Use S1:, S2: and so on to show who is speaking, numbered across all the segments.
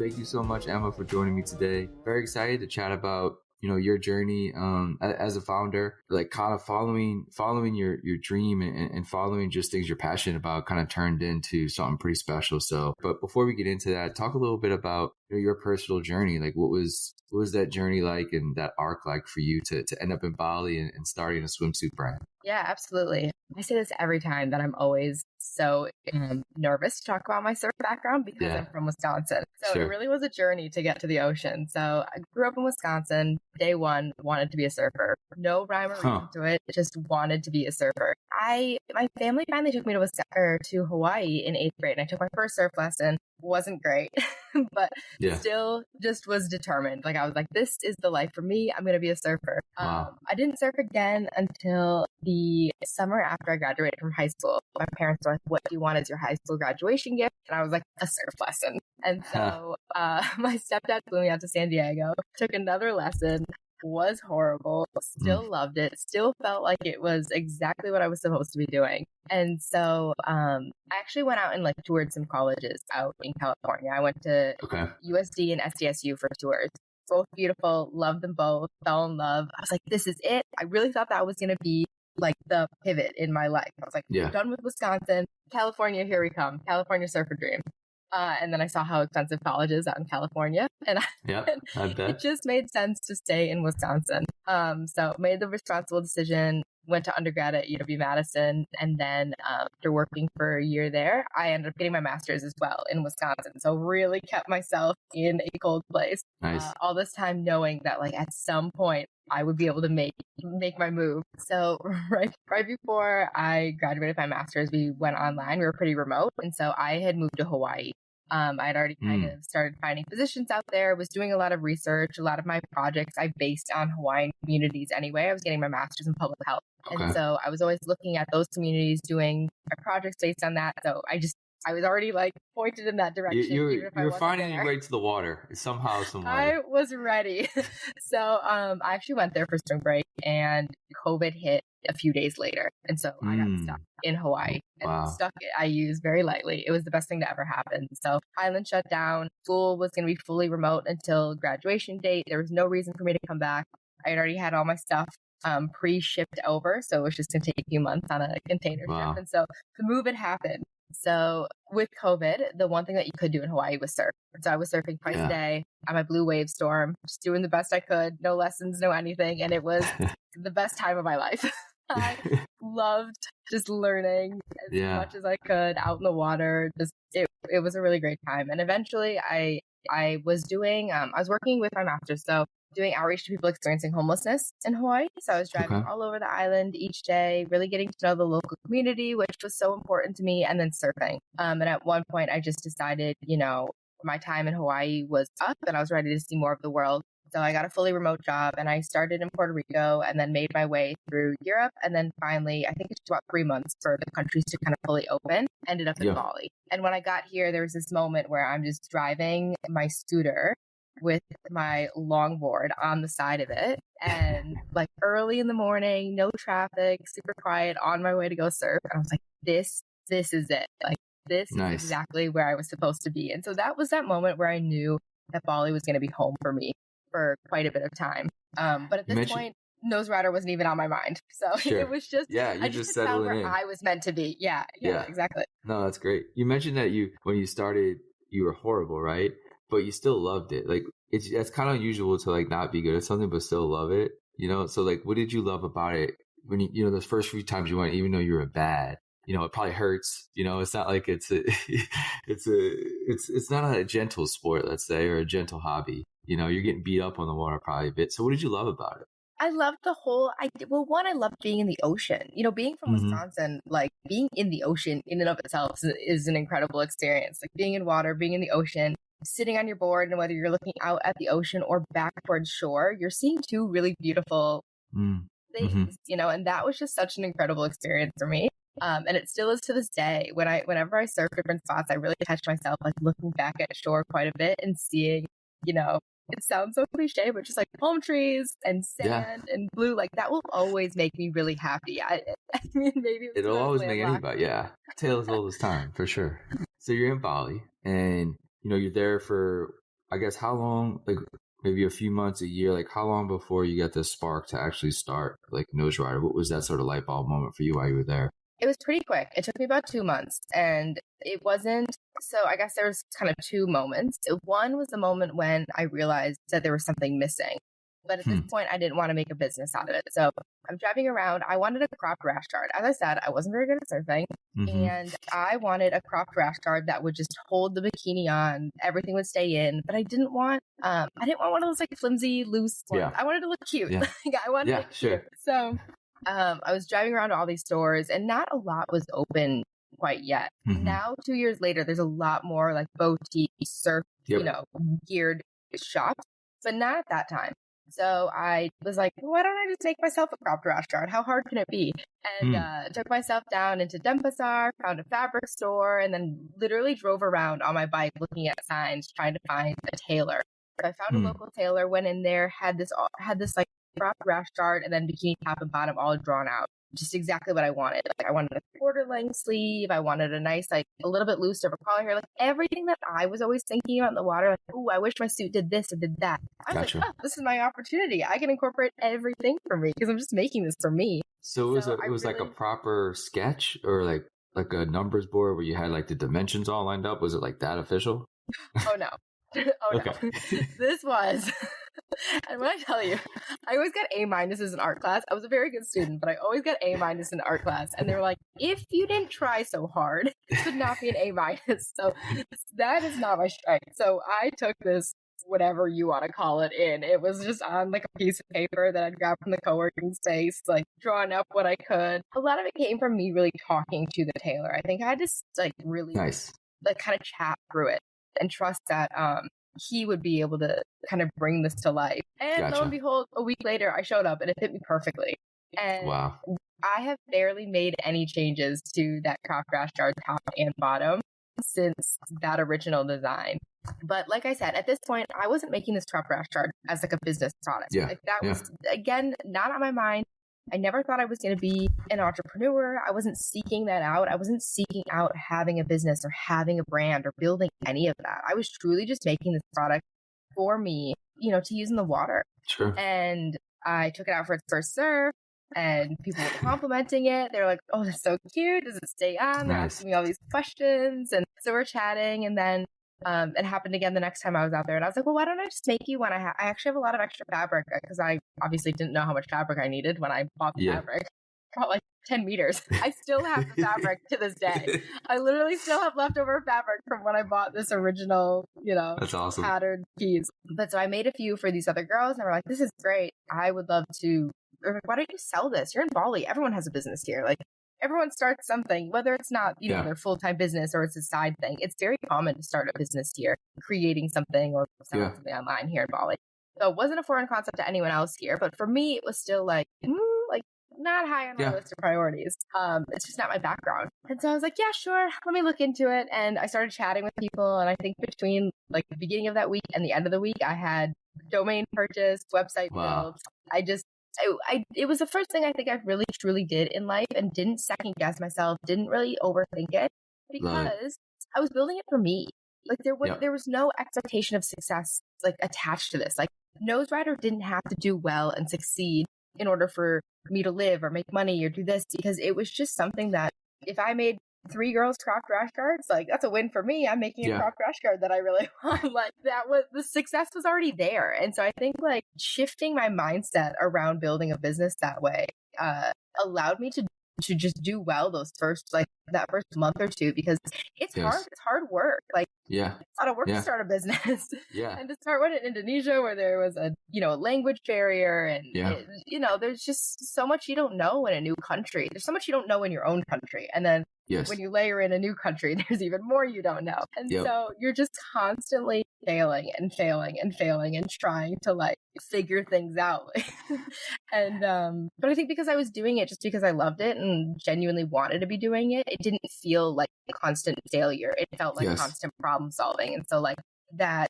S1: Thank you so much, Emma, for joining me today. Very excited to chat about your journey as a founder, like kind of following your dream and following just things you're passionate about kind of turned into something pretty special. So, but before we get into that, talk a little bit about your personal journey. Like what was that journey like and that arc like for you to end up in Bali and starting a swimsuit brand?
S2: Yeah, absolutely. I say this every time that I'm always so nervous to talk about my surf background because I'm from Wisconsin. So It really was a journey to get to the ocean. So I grew up in Wisconsin. Day one, wanted to be a surfer. No rhyme or reason to it. Just wanted to be a surfer. My family finally took me to Hawaii in 8th grade, and I took my first surf lesson. Wasn't great, but still just was determined. Like I was like, this is the life for me. I'm going to be a surfer.
S1: Wow.
S2: I didn't surf again until the summer after I graduated from high school. My parents were like, what do you want as your high school graduation gift? And I was like, a surf lesson. And so my stepdad flew me out to San Diego, took another lesson, was horrible, still loved it, still felt like it was exactly what I was supposed to be doing. And so I actually went out and like toured some colleges out in California. I went to USD and SDSU for tours. Both beautiful, loved them both, fell in love. I was like, this is it. I really thought that was going to be like the pivot in my life. I was like, done with Wisconsin, California, here we come, California surfer dream. And then I saw how expensive college is out in California, and
S1: I bet.
S2: It just made sense to stay in Wisconsin. So made the responsible decision, went to undergrad at UW-Madison, and then after working for a year there, I ended up getting my master's as well in Wisconsin. So really kept myself in a cold place.
S1: Nice.
S2: All this time knowing that like at some point I would be able to make my move. So right before I graduated my master's, we went online. We were pretty remote, and so I had moved to Hawaii. I'd already kind of started finding positions out there, was doing a lot of research. A lot of my projects I based on Hawaiian communities anyway. I was getting my master's in public health. And so I was always looking at those communities, doing my projects based on that. So I was already like pointed in that direction.
S1: You were finding your way to the water somehow, some way.
S2: I was ready. So I actually went there for spring break, and COVID hit a few days later. And so I got stuck in Hawaii. And stuck, I use very lightly. It was the best thing to ever happen. So island shut down. School was going to be fully remote until graduation date. There was no reason for me to come back. I had already had all my stuff pre-shipped over. So it was just going to take a few months on a container ship. And so the move had happened. So with COVID, the one thing that you could do in Hawaii was surf. So I was surfing twice a day on my blue wave storm, just doing the best I could. No lessons, no anything. And it was the best time of my life. I loved just learning as much as I could out in the water. Just it was a really great time. And eventually I was doing, I was working with my master's. So doing outreach to people experiencing homelessness in Hawaii. So I was driving all over the island each day, really getting to know the local community, which was so important to me, and then surfing. And at one point I just decided, my time in Hawaii was up and I was ready to see more of the world. So I got a fully remote job and I started in Puerto Rico and then made my way through Europe. And then finally, I think it took about 3 months for the countries to kind of fully open, ended up in Bali. And when I got here, there was this moment where I'm just driving my scooter with my longboard on the side of it, and like early in the morning, no traffic, super quiet, on my way to go surf. And I was like, this is it. Like this is exactly where I was supposed to be. And so that was that moment where I knew that Bali was going to be home for me for quite a bit of time. But at this point, Noserider wasn't even on my mind. So it was just, I just found where I was meant to be. Yeah, exactly.
S1: No, that's great. You mentioned that when you started, you were horrible, right? But you still loved it. Like it's kind of unusual to like not be good at something but still love it, So like, what did you love about it when those first few times you went, even though you were bad? It probably hurts. It's not like it's not a gentle sport, let's say, or a gentle hobby. You're getting beat up on the water probably a bit. So what did you love about it?
S2: I loved the whole, I loved being in the ocean. Being from Wisconsin, like being in the ocean in and of itself is an incredible experience. Like being in water, being in the ocean, sitting on your board, and whether you're looking out at the ocean or back towards shore, you're seeing two really beautiful things, and that was just such an incredible experience for me. And it still is to this day. Whenever I surf different spots, I really catch myself like looking back at shore quite a bit and seeing, it sounds so cliche, but just like palm trees and sand and blue, like that will always make me really happy. I mean, maybe
S1: it'll always make anybody. Yeah, tale as old as time for sure. So you're in Bali, and you're there for I guess how long, like maybe a few months, a year, like how long before you get the spark to actually start like Noserider? What was that sort of light bulb moment for you while you were there?
S2: It was pretty quick. It took me about 2 months, and it wasn't. So I guess there was kind of two moments. One was the moment when I realized that there was something missing. But at this point, I didn't want to make a business out of it. So I'm driving around. I wanted a cropped rash guard. As I said, I wasn't very good at surfing. And I wanted a cropped rash guard that would just hold the bikini on. Everything would stay in. But I didn't want one of those like flimsy, loose ones.
S1: Yeah.
S2: I wanted to look cute.
S1: Yeah.
S2: I wanted to look cute. So I was driving around to all these stores, and not a lot was open quite yet. Now, 2 years later, there's a lot more like boutique surf, geared shops, but not at that time. So I was like, why don't I just make myself a cropped rash guard? How hard can it be? And took myself down into Denpasar, found a fabric store, and then literally drove around on my bike looking at signs, trying to find a tailor. So I found a local tailor, went in there, had this like cropped rash guard, and then bikini top and bottom all drawn out. Just exactly what I wanted. Like I wanted a quarter length sleeve. I wanted a nice, like a little bit looser of a collar here. Like everything that I was always thinking about in the water. Like, oh, I wish my suit did this or did that. I was like, oh, this is my opportunity. I can incorporate everything for me because I'm just making this for me.
S1: So it was like a proper sketch or like a numbers board where you had like the dimensions all lined up. Was it like that official?
S2: Oh no. No. This was, and when I tell you, I always got A- in art class. I was a very good student, but I always got A- in art class. And they were like, if you didn't try so hard, it could not be an A-. So that is not my strength. So I took this, whatever you want to call it, in. It was just on like a piece of paper that I'd grabbed from the co-working space, like drawing up what I could. A lot of it came from me really talking to the tailor. I think I had to like really like kind of chat through it and trust that he would be able to kind of bring this to life. And lo and behold, a week later, I showed up and it fit me perfectly. And I have barely made any changes to that cropped rash guard top and bottom since that original design. But like I said, at this point, I wasn't making this cropped rash guard as like a business product. Like that was, again, not on my mind. I never thought I was going to be an entrepreneur. I wasn't seeking that out. I wasn't seeking out having a business or having a brand or building any of that. I was truly just making this product for me, to use in the water.
S1: Sure.
S2: And I took it out for its first surf, and people were complimenting it. They're like, oh, that's so cute. Does it stay on? They're asking me all these questions. And so we're chatting, and then it happened again the next time I was out there, and I was like, well, why don't I just make you one? I actually have a lot of extra fabric because I obviously didn't know how much fabric I needed when I bought the fabric. Bought like 10 meters. I still have the fabric to this day. I literally still have leftover fabric from when I bought this original,
S1: that's awesome,
S2: patterned piece. But so I made a few for these other girls, and they were like, this is great. I would love to. Why don't you sell this? You're in Bali. Everyone has a business here. Like, everyone starts something, whether it's not, their full-time business or it's a side thing. It's very common to start a business here, creating something or selling something online here in Bali. So it wasn't a foreign concept to anyone else here, but for me, it was still like not high on my list of priorities. It's just not my background. And so I was like, yeah, sure. Let me look into it. And I started chatting with people. And I think between like the beginning of that week and the end of the week, I had domain purchased, website built. It was the first thing I think I really truly did in life, and didn't second guess myself, didn't really overthink it, because I was building it for me. Like there was no expectation of success like attached to this. Like Noserider didn't have to do well and succeed in order for me to live or make money or do this, because it was just something that if I made 3 girls cropped rash guards, like that's a win for me. I'm making a cropped rash guard that I really want. Like that was, the success was already there. And so I think like shifting my mindset around building a business that way allowed me to just do well that first month or two, because it's hard. It's hard work. Like it's a lot of work to start a business. And to start one in Indonesia where there was a language barrier, and there's just so much you don't know in a new country. There's so much you don't know in your own country, and then when you layer in a new country, there's even more you don't know. And so you're just constantly failing and failing and failing and trying to like figure things out. And but I think because I was doing it just because I loved it and genuinely wanted to be doing it, it didn't feel like constant failure. It felt like constant problem solving. And so like that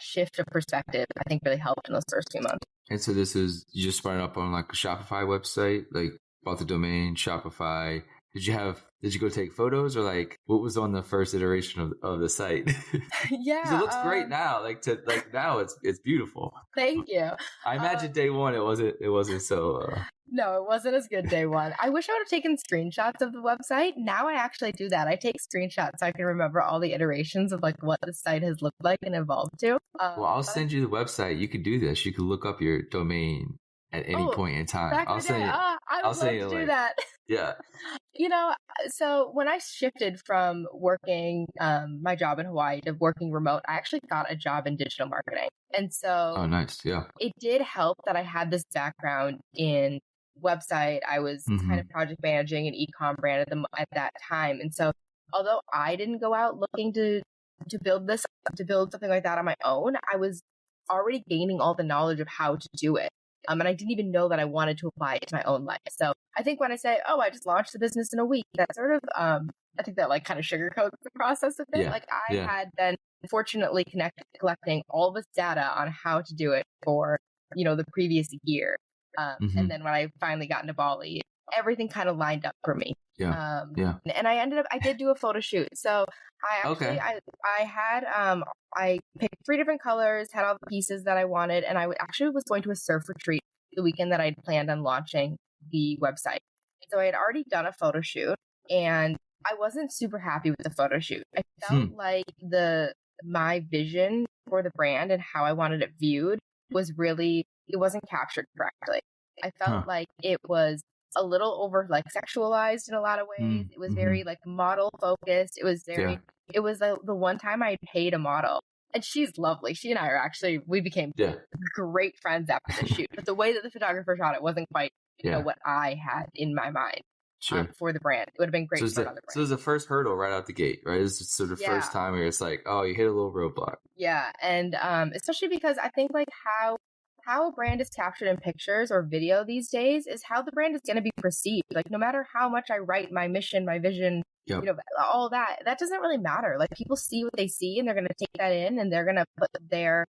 S2: shift of perspective, I think really helped in those first few months.
S1: And so you just started up on like a Shopify website, like bought the domain, Shopify, did you go take photos, or like what was on the first iteration of the site?
S2: Yeah.
S1: It looks great now. Now it's beautiful.
S2: Thank you.
S1: I imagine day one it wasn't so
S2: No, it wasn't as good day one. I wish I would have taken screenshots of the website. Now I actually do that. I take screenshots so I can remember all the iterations of like what the site has looked like and evolved to.
S1: Well, I'll send you the website. You could do this. You could look up your domain at any point in time. I'll send you.
S2: I would love to do that.
S1: Yeah.
S2: So when I shifted from working my job in Hawaii to working remote, I actually got a job in digital marketing. And so
S1: oh, nice. Yeah.
S2: It did help that I had this background in website. I was kind of project managing an e-com brand at that time. And so although I didn't go out looking to build something like that on my own, I was already gaining all the knowledge of how to do it. And I didn't even know that I wanted to apply it to my own life. So I think when I say, oh, I just launched the business in a week, that sort of, I think that like kind of sugarcoats the process a bit.
S1: Yeah.
S2: Like I had been fortunately collecting all this data on how to do it for, the previous year. And then when I finally got into Bali, everything kind of lined up for me.
S1: Yeah.
S2: And I did do a photo shoot. So I picked 3 different colors, had all the pieces that I wanted, and I actually was going to a surf retreat the weekend that I'd planned on launching the website. So I had already done a photo shoot, and I wasn't super happy with the photo shoot. I felt like my vision for the brand and how I wanted it viewed it wasn't captured correctly. I felt like it was a little over like sexualized in a lot of ways. It was very like model focused. It was it was the one time I paid a model, and she's lovely. She and I we became great friends after the shoot. But the way that the photographer shot it wasn't quite what I had in my mind for the brand. It would have been great. So it
S1: was the first hurdle right out the gate, right? It's sort of the first time where it's like, oh, you hit a little roadblock.
S2: Yeah, and especially because I think like how a brand is captured in pictures or video these days is how the brand is going to be perceived. Like no matter how much I write my mission, my vision, all that doesn't really matter. Like people see what they see and they're going to take that in and they're going to put their,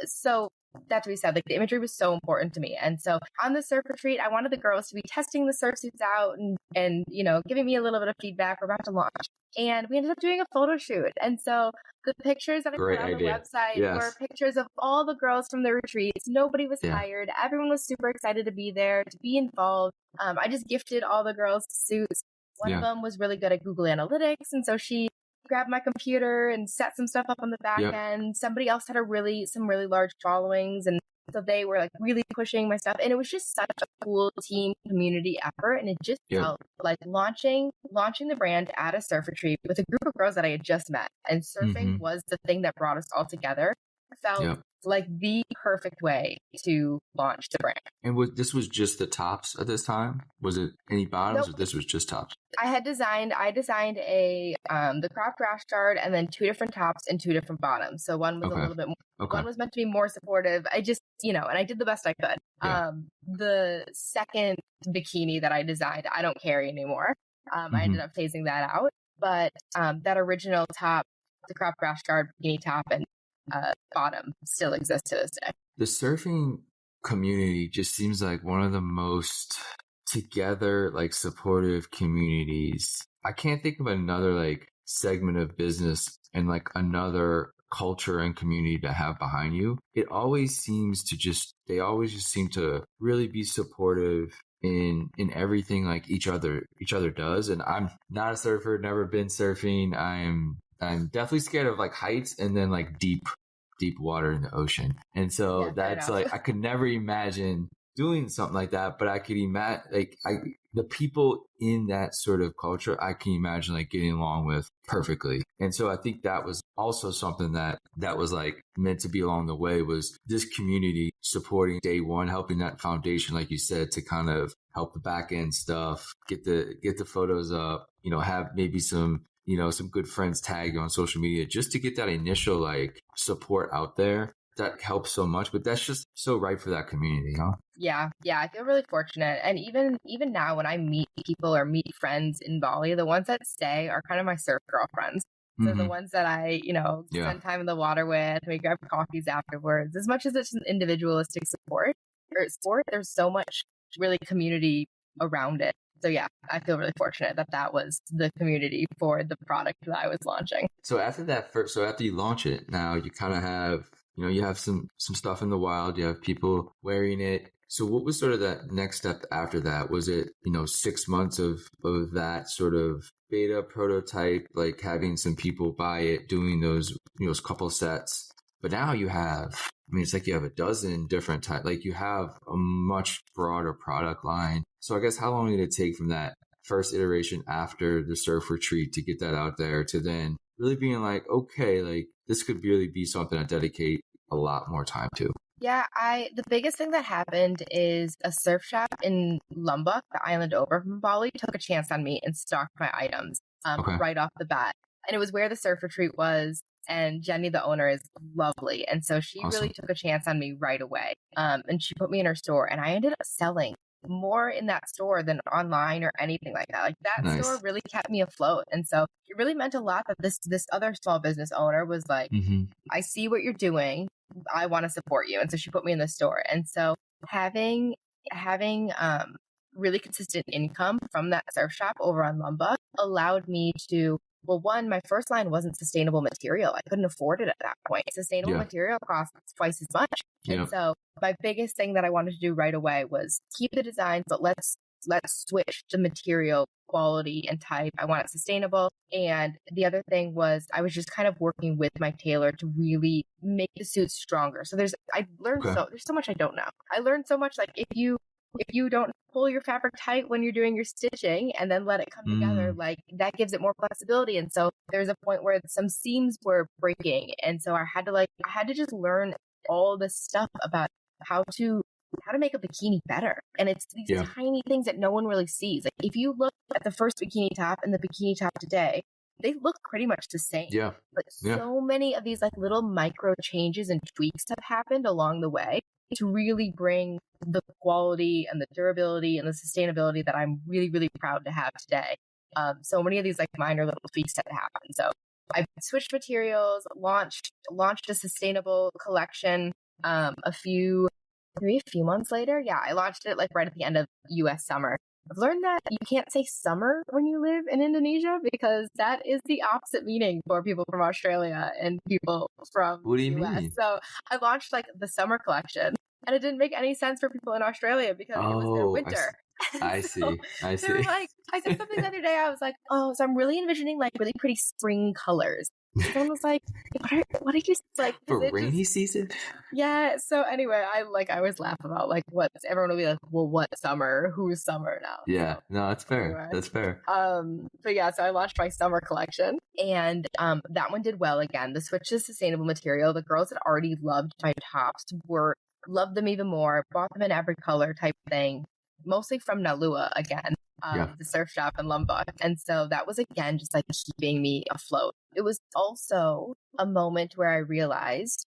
S2: so that to be said, like the imagery was so important to me. And so on the surf retreat, I wanted the girls to be testing the surf suits out and giving me a little bit of feedback. We're about to launch. And we ended up doing a photo shoot. And so the pictures that I put on the website were pictures of all the girls from the retreats. Nobody was hired. Everyone was super excited to be there, to be involved. I just gifted all the girls suits. One of them was really good at Google Analytics. And so she grabbed my computer and set some stuff up on the back end. Somebody else had some really large followings. And so they were like really pushing my stuff. And it was just such a cool team community effort. And it just felt like launching the brand at a surf retreat with a group of girls that I had just met. And surfing was the thing that brought us all together. It felt like the perfect way to launch the brand.
S1: And this was just the tops at this time? Was it any bottoms or this was just tops?
S2: I designed a the cropped rash guard and then 2 different tops and 2 different bottoms. So one was a little bit more, one was meant to be more supportive. I just, and I did the best I could. The second bikini that I designed, I don't carry anymore. I ended up phasing that out. But that original top, the cropped rash guard bikini top and bottom still exists to this day.
S1: The surfing community just seems like one of the most together, like supportive communities. I can't think of another like segment of business and like another culture and community to have behind you. They always seem to really be supportive in everything like each other does. And I'm not a surfer, never been surfing. I'm definitely scared of like heights and then like deep water in the ocean. And so that's like, I could never imagine doing something like that, but I could imagine like the people in that sort of culture, I can imagine like getting along with perfectly. And so I think that was also something that was like meant to be along the way, was this community supporting day one, helping that foundation, like you said, to kind of help the back end stuff, get the photos up, have maybe some good friends tag you on social media just to get that initial like support out there. That helps so much, but that's just so right for that community, huh?
S2: Yeah, I feel really fortunate. And even now when I meet people or meet friends in Bali, the ones that stay are kind of my surf girlfriends. So the ones that I, spend time in the water with, we grab coffees afterwards. As much as it's an individualistic sport, there's so much really community around it So yeah, I feel really fortunate that that was the community for the product that I was launching.
S1: So after you launch it, now you kind of have, you have some stuff in the wild, you have people wearing it. So what was sort of that next step after that? Was it, 6 months of that sort of beta prototype, like having some people buy it, doing those couple sets? But now you have, it's like you have a dozen different types, like you have a much broader product line. So I guess how long did it take from that first iteration after the surf retreat to get that out there to then really being like, okay, like this could really be something I dedicate a lot more time to?
S2: Yeah, the biggest thing that happened is a surf shop in Lombok, the island over from Bali, took a chance on me and stocked my items right off the bat. And it was where the surf retreat was. And Jenny, the owner, is lovely. And so she really took a chance on me right away. And she put me in her store, and I ended up selling more in that store than online or anything like that. Like that store really kept me afloat. And so it really meant a lot that this other small business owner was like, I see what you're doing. I want to support you. And so she put me in the store. And so having really consistent income from that surf shop over on Lombok allowed me to, well, one, my first line wasn't sustainable material. I couldn't afford it at that point. Sustainable material costs twice as much. And so my biggest thing that I wanted to do right away was keep the designs, but let's switch the material quality and type. I want it sustainable. And the other thing was I was just kind of working with my tailor to really make the suits stronger. So there's so much I don't know. I learned so much, like if you don't pull your fabric tight when you're doing your stitching and then let it come together, like that gives it more flexibility. And so there's a point where some seams were breaking. And so I had to just learn all this stuff about how to make a bikini better. And it's these tiny things that no one really sees. Like if you look at the first bikini top and the bikini top today, they look pretty much the same. Yeah. But so many of these like little micro changes and tweaks have happened along the way to really bring the quality and the durability and the sustainability that I'm really, really proud to have today. So many of these like minor little tweaks that happen. So I switched materials, launched a sustainable collection. Maybe a few months later. Yeah, I launched it like right at the end of US summer. I've learned that you can't say summer when you live in Indonesia because that is the opposite meaning for people from Australia and people from
S1: the
S2: US.
S1: Mean?
S2: So I launched like the summer collection, and it didn't make any sense for people in Australia because it was their winter.
S1: I see.
S2: They were like, I said something the other day. I was like, oh, so I'm really envisioning like really pretty spring colors. And someone was like, what are you like
S1: for rainy season?
S2: Yeah. So anyway, I always laugh about like everyone will be like, well, what summer? Who's summer now?
S1: Yeah.
S2: So,
S1: no, that's fair.
S2: Anyway.
S1: That's fair.
S2: But yeah, so I launched my summer collection, and that one did well again. The switch to sustainable material. The girls that already loved my tops loved them even more. Bought them in every color type thing, mostly from Nalua again. The surf shop in Lombok. And so that was again just like keeping me afloat. It was also a moment where I realized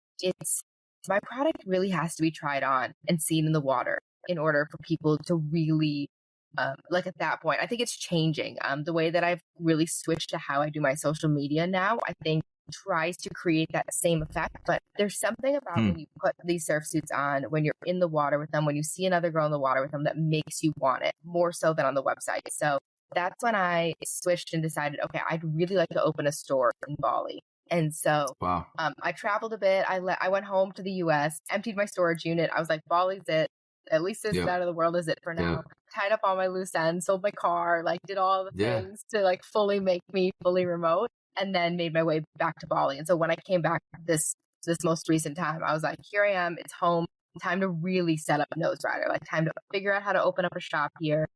S2: my product really has to be tried on and seen in the water in order for people to really like at that point. I think it's changing. The way that I've really switched to how I do my social media now, I think tries to create that same effect. But there's something about when you put these surf suits on, when you're in the water with them, when you see another girl in the water with them, that makes you want it more so than on the website. So that's when I switched and decided, okay, I'd really like to open a store in Bali. And so I traveled a bit. I went home to the US, emptied my storage unit. I was like, Bali's it. At least this side of the world is it for now. Tied up all my loose ends, sold my car, like did all the things to like fully make me fully remote. And then made my way back to Bali. And so when I came back this most recent time, I was like, here I am, it's home, time to really set up Noserider, like time to figure out how to open up a shop here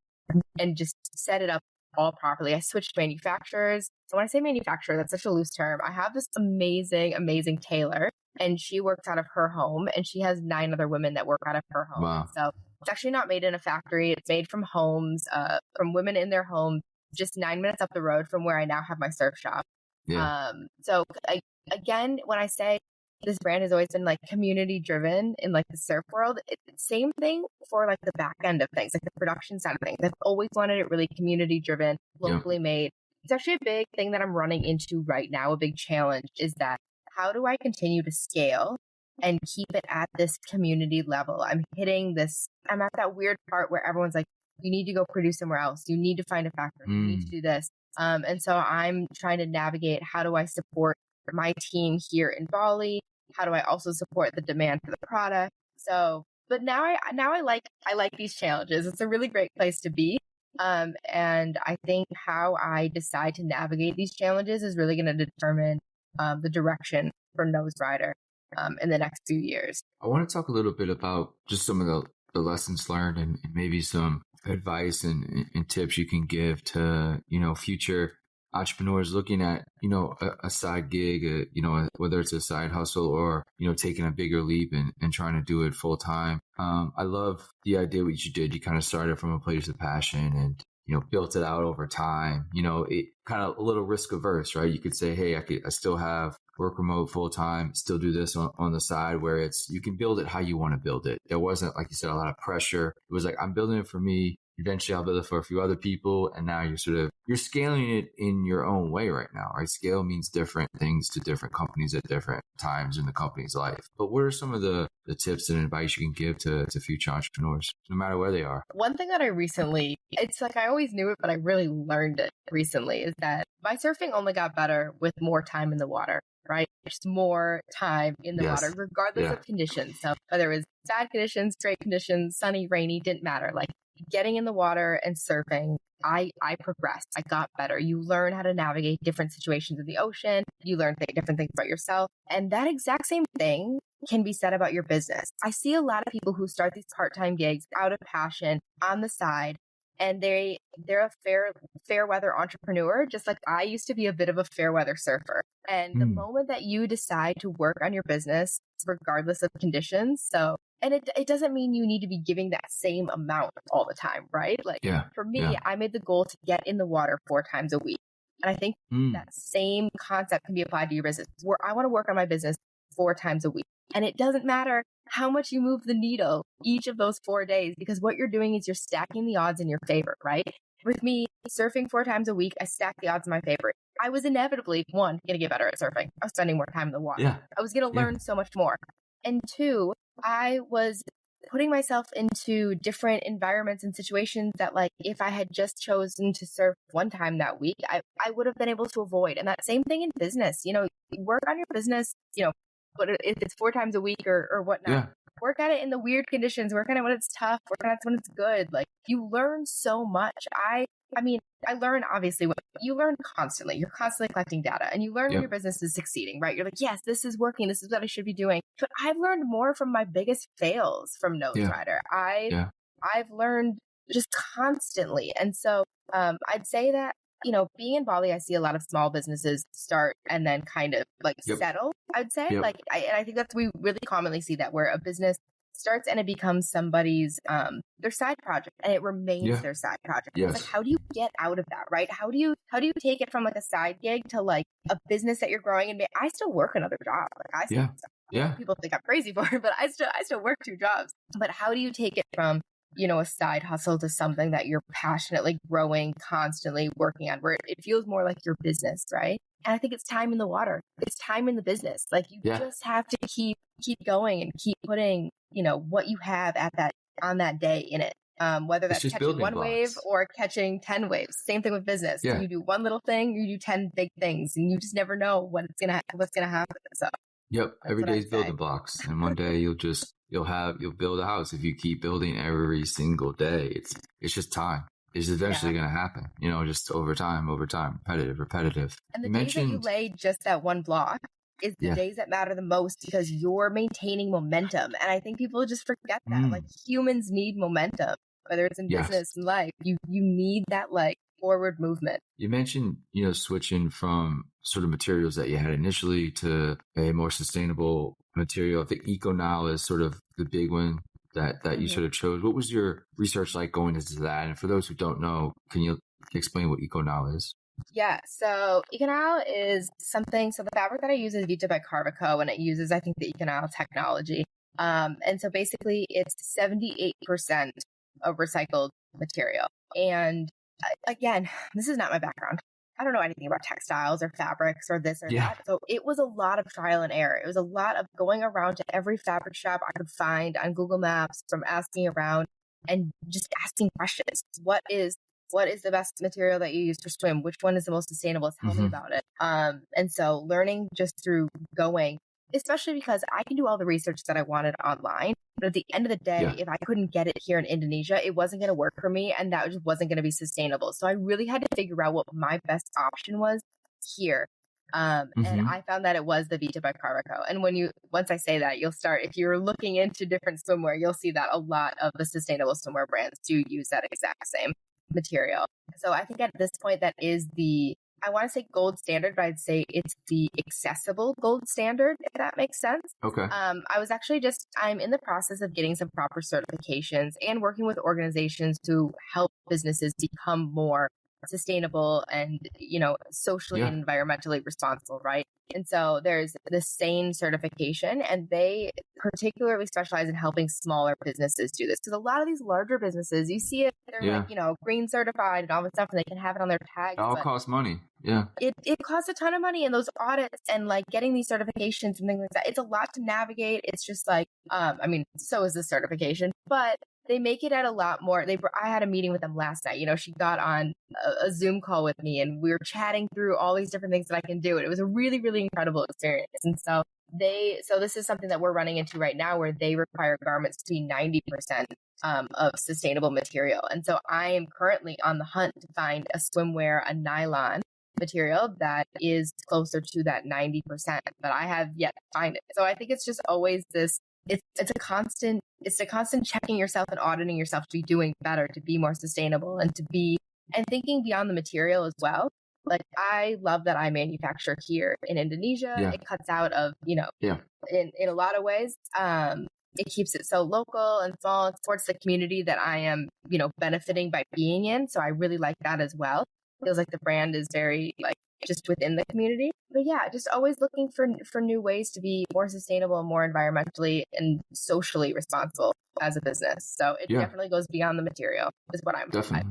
S2: and just set it up all properly. I switched manufacturers. So when I say manufacturer, that's such a loose term. I have this amazing, amazing tailor, and she works out of her home, and she has 9 other women that work out of her home. Wow. So it's actually not made in a factory. It's made from homes, from women in their home, just 9 minutes up the road from where I now have my surf shop. So again, when I say this brand has always been like community driven in like the surf world, it's same thing for like the back end of things, like the production side of things. I've always wanted it really community driven, locally made. It's actually a big thing that I'm running into right now. A big challenge is that how do I continue to scale and keep it at this community level? I'm at that weird part where everyone's like, you need to go produce somewhere else. You need to find a factory. You need to do this. And so I'm trying to navigate, how do I support my team here in Bali? How do I also support the demand for the product? So, but now I like these challenges. It's a really great place to be. And I think how I decide to navigate these challenges is really going to determine the direction for Noserider in the next few years.
S1: I want to talk a little bit about just some of the lessons learned and maybe some advice and tips you can give to, future entrepreneurs looking at, a side gig, whether it's a side hustle or, taking a bigger leap and trying to do it full time. I love the idea what you did. You kind of started from a place of passion and, built it out over time. It kind of a little risk averse, right? You could say, hey, I still have work remote full time, still do this on the side, where you can build it how you want to build it. There wasn't, like you said, a lot of pressure. It was like, I'm building it for me. Eventually I'll build it for a few other people. And now you're scaling it in your own way right now, right? Scale means different things to different companies at different times in the company's life. But what are some of the tips and advice you can give to future entrepreneurs, no matter where they are?
S2: One thing that it's like I always knew it, but I really learned it recently, is that my surfing only got better with more time in the water, right? Just more time in the water, regardless of conditions. So whether it was bad conditions, great conditions, sunny, rainy, didn't matter. Like getting in the water and surfing, I progressed. I got better. You learn how to navigate different situations in the ocean. You learn different things about yourself. And that exact same thing can be said about your business. I see a lot of people who start these part-time gigs out of passion on the side, and they're a fair weather entrepreneur, just like I used to be a bit of a fair weather surfer. And the moment that you decide to work on your business, regardless of conditions, and it doesn't mean you need to be giving that same amount all the time, right? Like for me, I made the goal to get in the water 4 times a week. And I think that same concept can be applied to your business, where I want to work on my business 4 times a week. And it doesn't matter how much you move the needle each of those 4 days, because what you're doing is you're stacking the odds in your favor, right? With me, surfing 4 times a week, I stacked the odds in my favor. I was inevitably, 1, going to get better at surfing. I was spending more time in the water.
S1: Yeah.
S2: I was going to learn so much more. And 2, I was putting myself into different environments and situations that, like, if I had just chosen to surf 1 time that week, I would have been able to avoid. And that same thing in business, work on your business, but if it's 4 times a week or whatnot, work at it in the weird conditions, work on it when it's tough, work on it when it's good. Like, you learn so much. I learn, obviously, you learn constantly. You're constantly collecting data, and you learn when your business is succeeding, right? You're like, yes, this is working. This is what I should be doing. But I've learned more from my biggest fails from Noserider. I've learned just constantly. And so I'd say that, being in Bali, I see a lot of small businesses start and then kind of like settle, I'd say. And I think we really commonly see that, where a business starts and it becomes somebody's, their side project, and it remains their side project. It's like, how do you get out of that, right? How do you take it from like a side gig to like a business that you're growing? And I still work another job. Like people think I'm crazy for it, but I still work 2 jobs. But how do you take it from, a side hustle to something that you're passionately growing, constantly working on, where it feels more like your business, right? And I think it's time in the water. It's time in the business. Like, you just have to keep going and keep putting, what you have on that day in it. Whether that's catching 1 wave or catching 10 waves. Same thing with business. You do 1 little thing, you do 10 big things, and you just never know what's gonna happen. So
S1: every day's building blocks, and one day you'll build a house if you keep building every single day. It's just time. It's eventually going to happen, just over time, repetitive.
S2: And the days that you lay just that 1 block is the days that matter the most, because you're maintaining momentum. And I think people just forget that. Like, humans need momentum, whether it's in business and life. You need that, like, forward movement.
S1: You mentioned, switching from sort of materials that you had initially to a more sustainable material. I think EcoNile is sort of the big one that you sort of chose. What was your research like going into that? And for those who don't know, can you explain what EcoNile is?
S2: Yeah, so EcoNile is something, so the fabric that I use is Vita by Carvico, and it uses, I think, the EcoNile technology. And so basically it's 78% of recycled material. And again, this is not my background. I don't know anything about textiles or fabrics or this or that. So it was a lot of trial and error. It was a lot of going around to every fabric shop I could find on Google Maps, from asking around. and just asking questions. What is the best material that you use for swim? Which one is the most sustainable? Tell me about it. And so learning just through going, especially because I can do all the research that I wanted online. But at the end of the day, if I couldn't get it here in Indonesia, it wasn't going to work for me. And that just wasn't going to be sustainable. So I really had to figure out what my best option was here. And I found that it was the Vita by Carvaco. And once I say that, you'll start, if you're looking into different swimwear, you'll see that a lot of the sustainable swimwear brands do use that exact same material. So I think at this point, that is I want to say gold standard, but I'd say it's the accessible gold standard, if that makes sense.
S1: Okay.
S2: I'm in the process of getting some proper certifications and working with organizations to help businesses become more sustainable and, socially and environmentally responsible, right? And so there's the SANE certification, and they particularly specialize in helping smaller businesses do this. Because a lot of these larger businesses, you see it, they're green certified and all this stuff, and they can have it on their tags.
S1: It all costs money. Yeah.
S2: It costs a ton of money, and those audits and getting these certifications and things like that, it's a lot to navigate. It's just so is the certification, but they make it at a lot more. I had a meeting with them last night. She got on a Zoom call with me, and we were chatting through all these different things that I can do. And it was a really, really incredible experience. And so this is something that we're running into right now, where they require garments to be 90% of sustainable material. And so I am currently on the hunt to find a nylon material that is closer to that 90%, but I have yet to find it. So I think it's just always this. It's a constant checking yourself and auditing yourself to be doing better, to be more sustainable, and thinking beyond the material as well. I love that I manufacture here in Indonesia. Yeah. It cuts out of, in a lot of ways. It keeps it so local and small. It supports the community that I am, benefiting by being in. So I really like that as well. Feels like the brand is very just within the community. But yeah, just always looking for new ways to be more sustainable and more environmentally and socially responsible as a business. So it definitely goes beyond the material, is what I've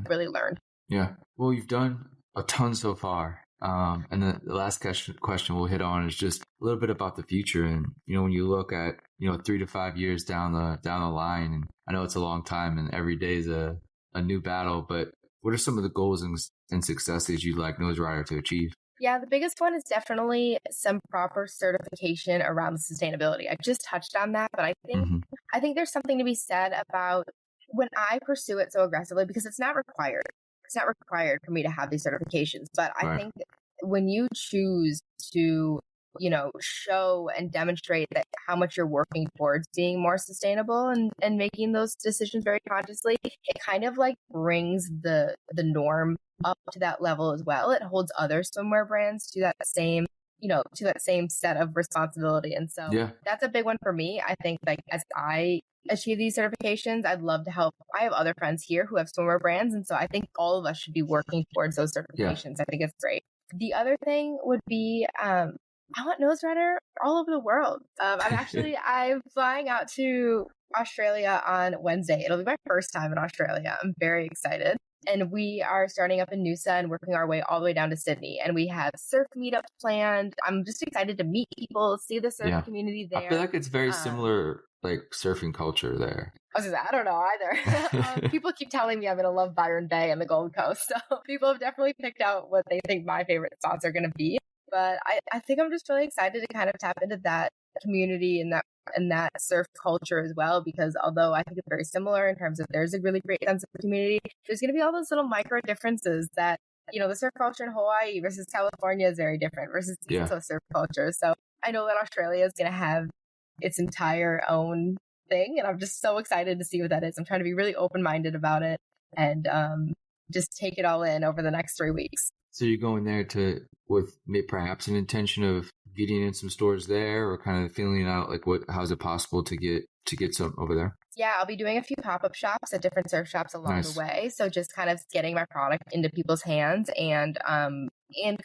S2: really learned. Yeah.
S1: Well, you've done a ton so far. And the last question we'll hit on is just a little bit about the future. And, when you look at, 3 to 5 years down the line, and I know it's a long time and every day is a new battle, but what are some of the goals and successes you'd like Noserider to achieve?
S2: Yeah, the biggest one is definitely some proper certification around sustainability. I just touched on that, but I think there's something to be said about when I pursue it so aggressively, because it's not required. It's not required for me to have these certifications, but I think when you choose to, show and demonstrate that how much you're working towards being more sustainable and making those decisions very consciously, it kind of brings the norm up to that level as well. It holds other swimwear brands to that same, to that same set of responsibility. And so that's a big one for me. I think as I achieve these certifications, I'd love to help. I have other friends here who have swimwear brands. And so I think all of us should be working towards those certifications. I think it's great. The other thing would be, I want Noserider all over the world. I'm flying out to Australia on Wednesday. It'll be my first time in Australia. I'm very excited. And we are starting up in Noosa and working our way all the way down to Sydney. And we have surf meetups planned. I'm just excited to meet people, see the surf community there.
S1: I feel like it's very similar, surfing culture there.
S2: I don't know either. People keep telling me I'm going to love Byron Bay and the Gold Coast. So people have definitely picked out what they think my favorite spots are going to be. But I think I'm just really excited to kind of tap into that community and that surf culture as well, because although I think it's very similar in terms of there's a really great sense of community, there's going to be all those little micro differences that, the surf culture in Hawaii versus California is very different versus East Coast surf culture. So I know that Australia is going to have its entire own thing, and I'm just so excited to see what that is. I'm trying to be really open-minded about it and just take it all in over the next 3 weeks.
S1: So you're going there with perhaps an intention of getting in some stores there, or kind of feeling out how's it possible to get some over there?
S2: Yeah, I'll be doing a few pop-up shops at different surf shops along the way. So just kind of getting my product into people's hands and kind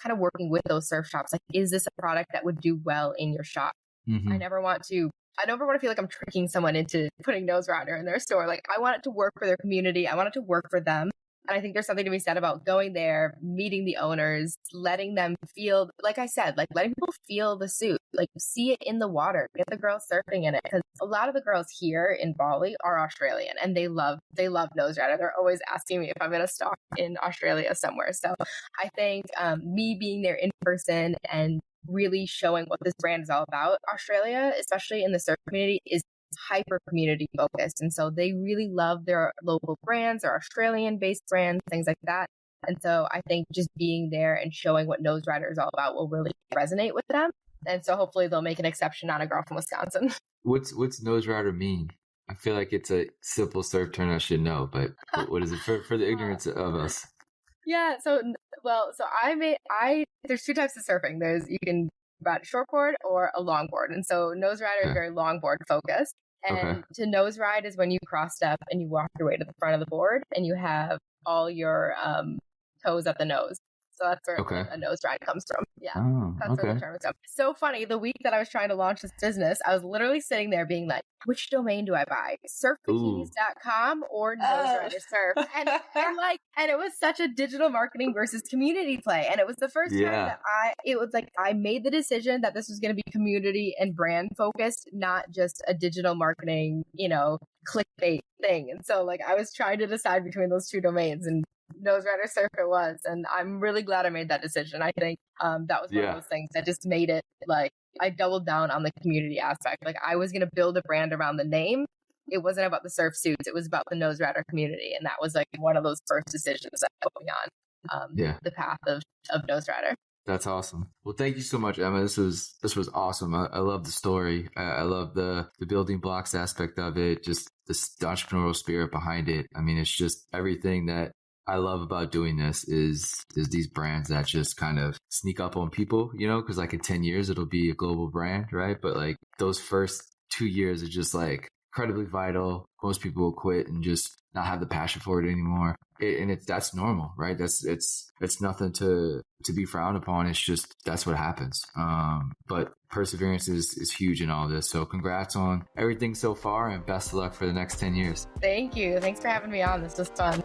S2: of working with those surf shops. Is this a product that would do well in your shop? Mm-hmm. I never want to feel like I'm tricking someone into putting Noserider in their store. I want it to work for their community. I want it to work for them. And I think there's something to be said about going there, meeting the owners, letting them feel, like I said, like letting people feel the suit, like see it in the water, get the girls surfing in it. Because a lot of the girls here in Bali are Australian and they love Noserider. They're always asking me if I'm going to stock in Australia somewhere. So I think me being there in person and really showing what this brand is all about, Australia, especially in the surf community, is hyper community focused. And so they really love their local brands or Australian based brands, things like that. And so I think just being there and showing what Noserider is all about will really resonate with them. And so hopefully they'll make an exception on a girl from Wisconsin.
S1: What's Noserider mean? I feel like it's a simple surf term I should know, but what is it for the ignorance of us?
S2: Yeah. So there's two types of surfing. You can ride a shortboard or a longboard. And so Noserider is very longboard focused. And to nose ride is when you cross step and you walk your way to the front of the board and you have all your toes at the nose. So that's where a nose ride comes from. Yeah. That's where the term is from. So funny. The week that I was trying to launch this business, I was literally sitting there being like, which domain do I buy? Surfbikinis.com or Noserider Surf? And it was such a digital marketing versus community play. And it was the first time that I made the decision that this was going to be community and brand focused, not just a digital marketing, clickbait thing. And so I was trying to decide between those two domains, and Noserider Surf it was. And I'm really glad I made that decision. I think that was one of those things that just made it I doubled down on the community aspect. I was going to build a brand around the name. It wasn't about the surf suits. It was about the Noserider community. And that was one of those first decisions that put me on the path of Noserider.
S1: That's awesome. Well, thank you so much, Emma. This was awesome. I love the story. I love the building blocks aspect of it, just the entrepreneurial spirit behind it. I mean, it's just everything that I love about doing this is these brands that just kind of sneak up on people, because in 10 years, it'll be a global brand, right? But those first 2 years are just incredibly vital. Most people will quit and just not have the passion for it anymore. That's normal, right? It's nothing to be frowned upon. It's just, that's what happens. But perseverance is huge in all this. So congrats on everything so far and best of luck for the next 10 years.
S2: Thank you. Thanks for having me on. This was fun.